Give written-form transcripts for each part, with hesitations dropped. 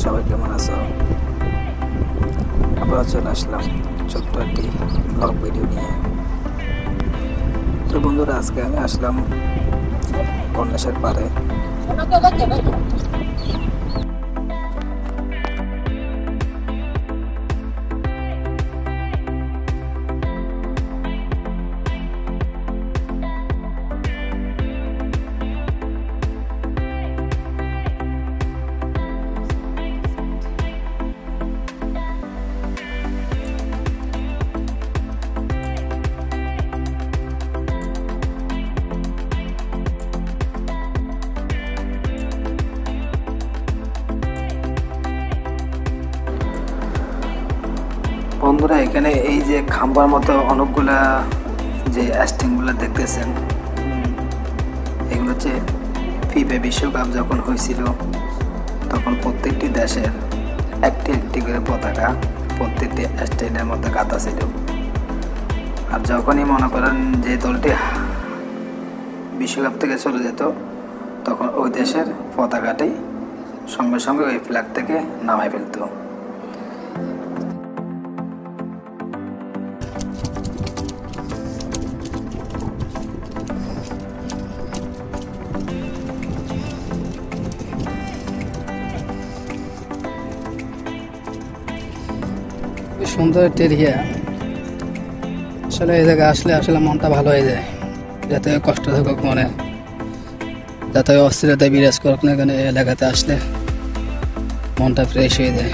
সবাই কেমন আছো? আবার চলে আসলাম ছোট্ট একটি ব্লগ ভিডিও নিয়ে। তো বন্ধুরা, আজকে আমি আসলাম কন্যাশের পাড়ে। বন্ধুরা, এখানে এই যে খাম্বার মতো অনেকগুলা যে স্টিংগুলো দেখতেছেন, এগুলো হচ্ছে ফিফা বিশ্বকাপ যখন হয়েছিল তখন প্রত্যেকটি দেশের একটি একটি করে পতাকা প্রত্যেকটি স্ট্যান্ডের মধ্যে গাঁথা ছিল। আর যখনই মনে করেন যে দলটি বিশ্বকাপ থেকে চলে যেত, তখন ওই দেশের পতাকাটি সঙ্গে সঙ্গে ওই ফ্ল্যাগ থেকে নামাই ফেলত। সুন্দর একটা এরিয়া, আসলে এই জায়গায় আসলে আসলে মনটা ভালো হয়ে যায়। যত কষ্ট থাকুক মনে, যত অস্থিরতা বিরাজ করুক না কেন, এলাকাতে আসলে মনটা ফ্রেশ হয়ে যায়।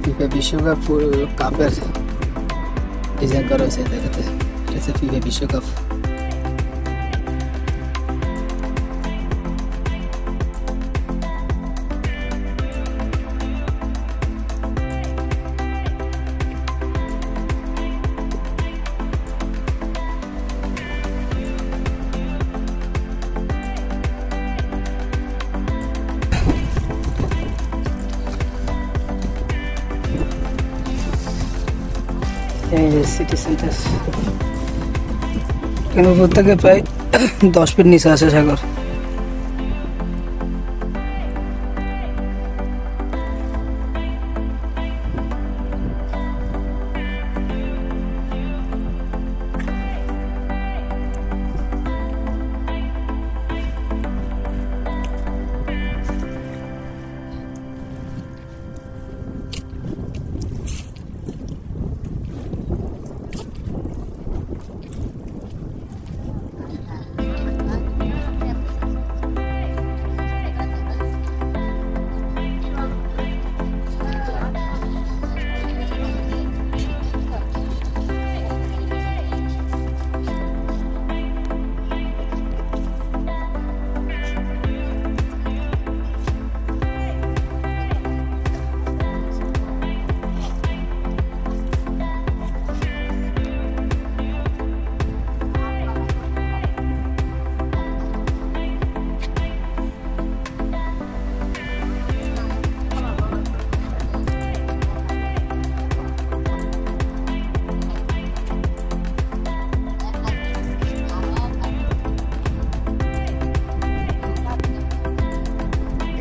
ফিফা বিশ্বকাপ কাপের ডিজাইন করা হয়েছে এই জায়গাতে। এটা হচ্ছে ফিফা বিশ্বকাপ। এই যে সিটি সেন্টার, এখানে উপর থেকে প্রায় 10 ফিট নিচে আছে সাগর।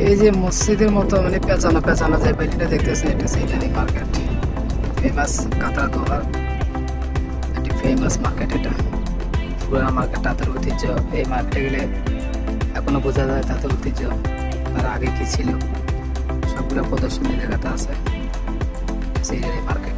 এই যে মসজিদের মতো মানে পেঁচানো পেঁচানো যে বাড়িটা দেখতেছেন, এটা হচ্ছে ইটালি মার্কেট। ফেমাস কাঁথা দোকান, একটি ফেমাস মার্কেট। এটা পুরানো মার্কেট, তাঁতের ঐতিহ্য। এই মার্কেটে গেলে এখনো বোঝা যায় তাঁতের ঐতিহ্য তার আগে কি ছিল, সবগুলো প্রদর্শনী জায়গাতে আছে। সেই মার্কেট।